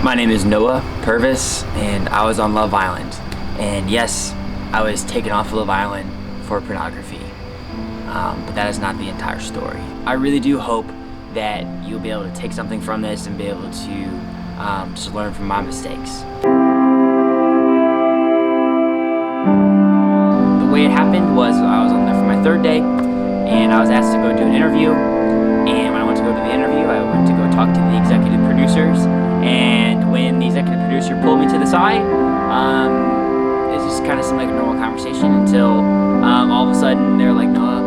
My name is Noah Purvis, and I was on Love Island. And yes, I was taken off of Love Island for pornography. But that is not the entire story. I really do hope that you'll be able to take something from this and be able to just learn from my mistakes. The way it happened was I was on there for my third day, and I was asked to go do an interview. And when I went to go do the interview, I went to go talk to the executive producers. And when the executive producer pulled me to the side, it just kind of seemed like a normal conversation until all of a sudden they're like, Noah,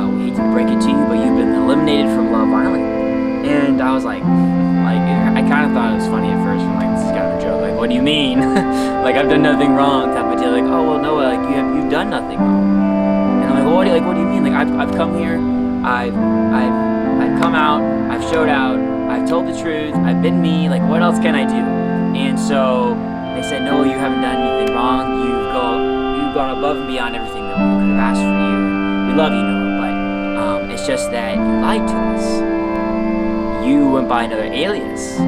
we hate to break it to you, but you've been eliminated from Love Island. And I was like I kind of thought it was funny at first, from like, this is kind of a joke, like, what do you mean? Like, I've done nothing wrong, type of deal. Like, oh well, Noah, like you've done nothing wrong. And I'm like, well, what do you mean? Like, I've come here, I've come out, I've showed out, I've told the truth, I've been me, like, what else can I do? And so they said, no, you haven't done anything wrong, you've gone above and beyond everything that we could have asked for you. We love you, Noah, but it's just that you lied to us. You went by another alias.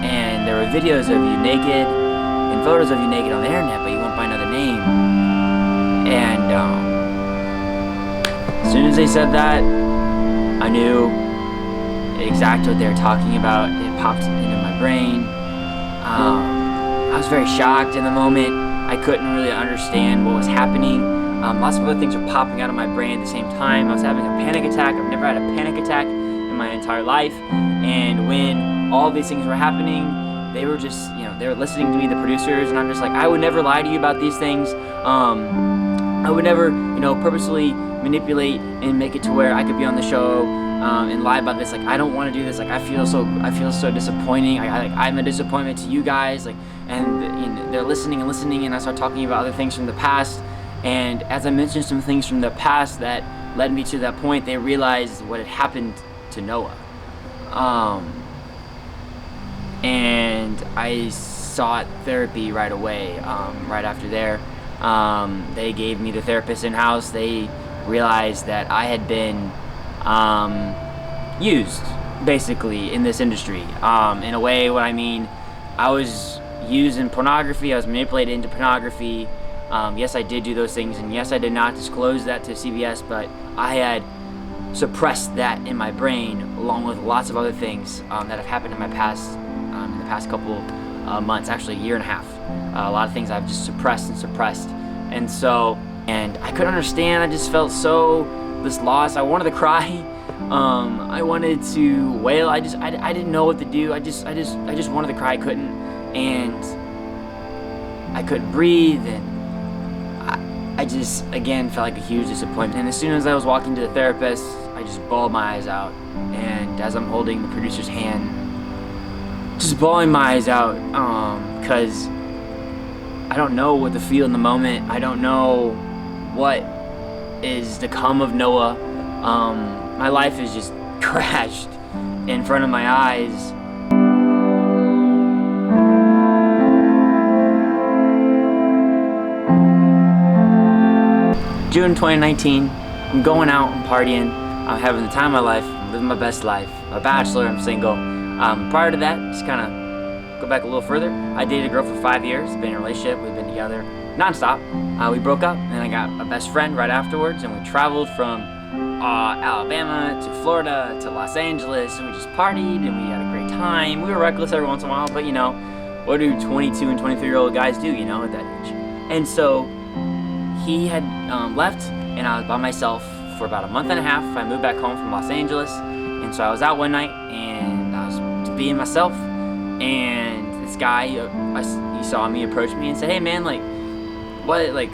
And there were videos of you naked and photos of you naked on the internet, but you went by another name. And as soon as they said that, I knew exactly what they were talking about. It popped into my brain. I was very shocked in the moment. I couldn't really understand what was happening. Lots of other things were popping out of my brain at the same time. I was having a panic attack. I've never had a panic attack in my entire life. And when all these things were happening, they were just, they were listening to me, the producers, and I'm just like, I would never lie to you about these things. I would never, purposely manipulate and make it to where I could be on the show and lie about this. Like, I don't want to do this. Like, I feel so disappointing. I'm a disappointment to you guys. Like, and they're listening, and I start talking about other things from the past. And as I mentioned some things from the past that led me to that point, they realized what had happened to Noah. And I sought therapy right away. Right after there, they gave me the therapist in-house. They realized that I had been used, basically, in this industry. In a way, what I mean, I was used in pornography. I was manipulated into pornography. Yes, I did do those things, and yes, I did not disclose that to CBS, but I had suppressed that in my brain, along with lots of other things that have happened in my past, in the past couple months, actually a year and a half. A lot of things I've just suppressed, and I couldn't understand. I just felt so lost. I wanted to cry. I wanted to wail. I didn't know what to do. I just wanted to cry. I couldn't, and I couldn't breathe, and I just, again, felt like a huge disappointment. And as soon as I was walking to the therapist, I just bawled my eyes out. And as I'm holding the producer's hand, just bawling my eyes out, because I don't know what to feel in the moment. I don't know what is to come of Noah. My life is just crashed in front of my eyes. June 2019, I'm going out, I'm partying, I'm having the time of my life, I'm living my best life. I'm a bachelor, I'm single. Prior to that, just kind of go back a little further, I dated a girl for 5 years, been in a relationship, we've been together non-stop. We broke up, and I got a best friend right afterwards, and we traveled from Alabama to Florida to Los Angeles, and we just partied, and we had a great time. We were reckless every once in a while, but what do 22 and 23-year-old guys do, at that age? And so he had left, and I was by myself for about a month and a half. I moved back home from Los Angeles, and so I was out one night, and I was being myself, and this guy, he saw me, approached me, and said, hey man,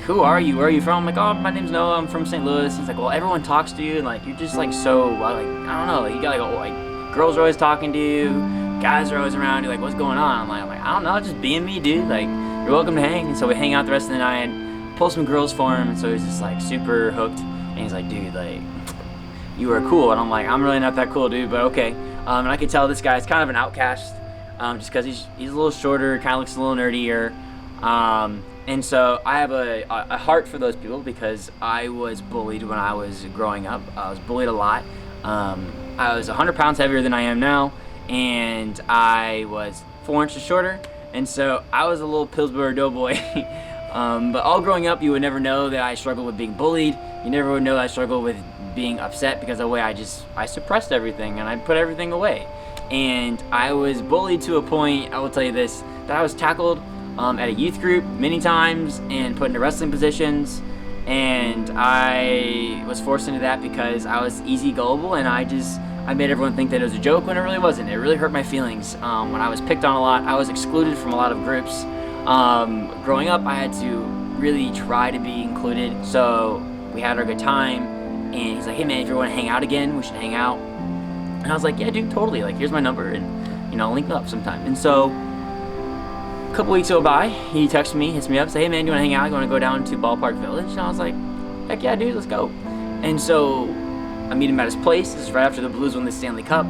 who are you? Where are you from? I'm like, oh, my name's Noah, I'm from St. Louis. He's like, well, everyone talks to you, and you're just so, I don't know, you got girls are always talking to you, guys are always around you, what's going on? I'm like, I don't know, just being me, dude, you're welcome to hang. And so we hang out the rest of the night, pull some girls for him, and so he's just super hooked, and he's like, dude, you are cool. And I'm like, I'm really not that cool, dude, but okay. And I could tell this guy's kind of an outcast, just because he's a little shorter, kind of looks a little nerdier, and so I have a heart for those people, because I was bullied when I was growing up. I was bullied a lot. I was 100 pounds heavier than I am now, and I was 4 inches shorter, and so I was a little Pillsbury Doughboy. But all growing up, you would never know that I struggled with being bullied. You never would know that I struggled with being upset because of the way I suppressed everything and I put everything away. And I was bullied to a point, I will tell you this, that I was tackled at a youth group many times and put into wrestling positions. And I was forced into that because I was easy gullible, and I made everyone think that it was a joke when it really wasn't. It really hurt my feelings. When I was picked on a lot, I was excluded from a lot of groups. Growing up, I had to really try to be included. So we had our good time, and he's like, hey man, if you want to hang out again, we should hang out. And I was like, yeah dude, totally, like here's my number, and you know, link up sometime. And so a couple weeks go by, he texts me, hits me up, say, hey man, do you want to hang out? You want to go down to Ballpark Village? And I was like, heck yeah dude, let's go. And so I meet him at his place. This is right after the Blues won the Stanley Cup,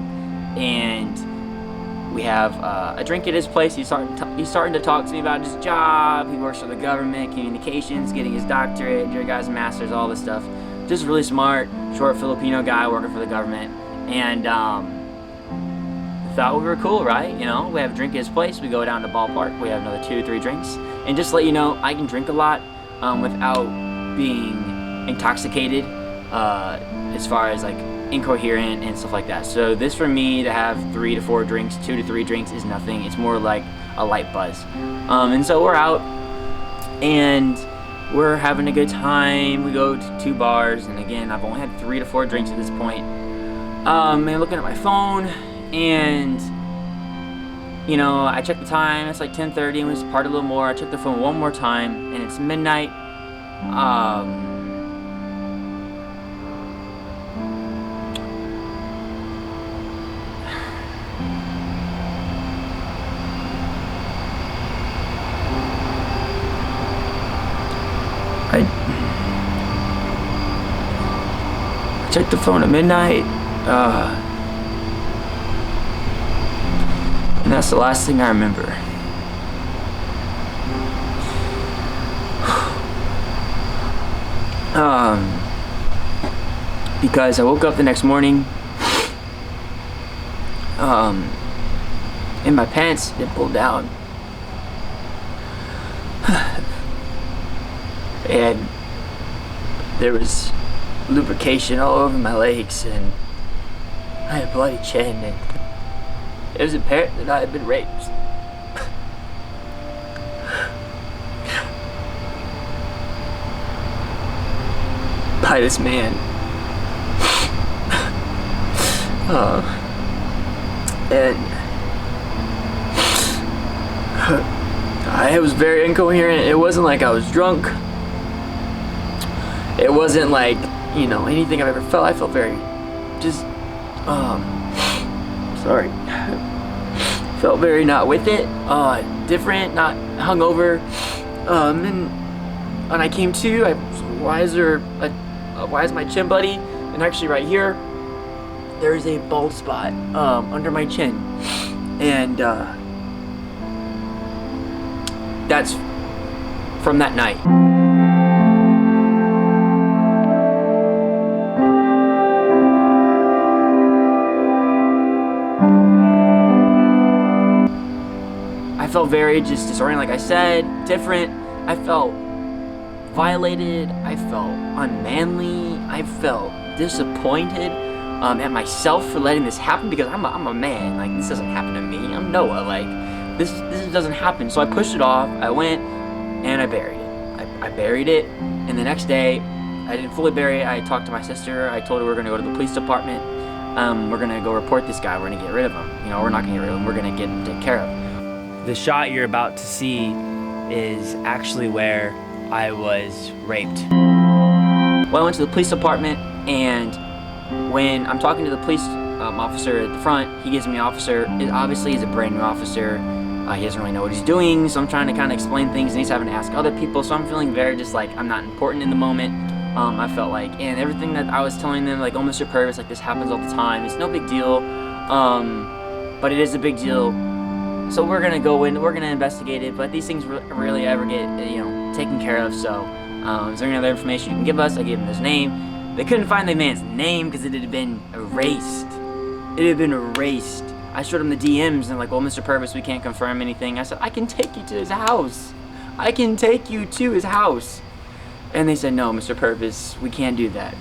and we have a drink at his place. He's starting to talk to me about his job. He works for the government, communications, getting his doctorate, your guy's master's, all this stuff. Just really smart, short Filipino guy working for the government. And thought we were cool, right? You know, we have a drink at his place. We go down to Ballpark. We have another 2 or 3 drinks. And just to let you know, I can drink a lot without being intoxicated, as far as like incoherent and stuff like that. So this, for me, to have 3 to 4 drinks, 2 to 3 drinks is nothing. It's more like a light buzz. And so we're out and we're having a good time. We go to 2 bars, and again, I've only had 3 to 4 drinks at this point. And looking at my phone, and you know, I check the time. It's like 10:30, and we just party a little more. I check the phone one more time, and it's midnight. I checked the phone at midnight, and that's the last thing I remember. Because I woke up the next morning, and my pants had pulled down. And there was lubrication all over my legs, and I had a bloody chin, and it was apparent that I had been raped. By this man. And I was very incoherent. It wasn't like I was drunk. It wasn't like, you know, anything I've ever felt. I felt very just, sorry. Felt very not with it, different, not hungover. And when I came to, I was wiser. Why is my chin bloody? And actually right here, there's a bald spot under my chin. And that's from that night. I felt very just disoriented, like I said, different. I felt violated. I felt unmanly. I felt disappointed at myself for letting this happen, because I'm a man. Like, this doesn't happen to me. I'm Noah. Like, this doesn't happen. So I pushed it off. I went and I buried it. I buried it, and the next day, I didn't fully bury it. I talked to my sister. I told her we're gonna go to the police department. We're gonna go report this guy. We're gonna get rid of him. You know, we're not gonna get rid of him. We're gonna get him taken care of. The shot you're about to see is actually where I was raped. Well, I went to the police department, and when I'm talking to the police officer at the front, he gives me officer. Obviously, he's a brand new officer. He doesn't really know what he's doing, so I'm trying to kind of explain things, and he's having to ask other people, so I'm feeling very just like I'm not important in the moment. I felt like, and everything that I was telling them, like, oh, Mr. Purvis, like, this happens all the time. It's no big deal, but it is a big deal. So we're gonna go in, we're gonna investigate it, but these things really ever get, you know, taken care of. So, is there any other information you can give us? I gave him his name. They couldn't find the man's name because it had been erased. It had been erased. I showed them the DMs and like, well, Mr. Purvis, we can't confirm anything. I said, I can take you to his house. I can take you to his house. And they said, no, Mr. Purvis, we can't do that.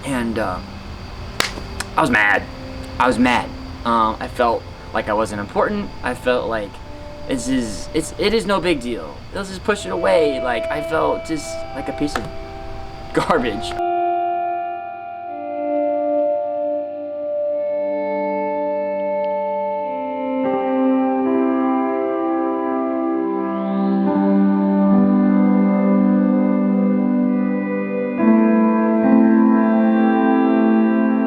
And I was mad. I was mad. I felt like I wasn't important. I felt like it is no big deal. Let's just push it away. Like I felt just like a piece of garbage.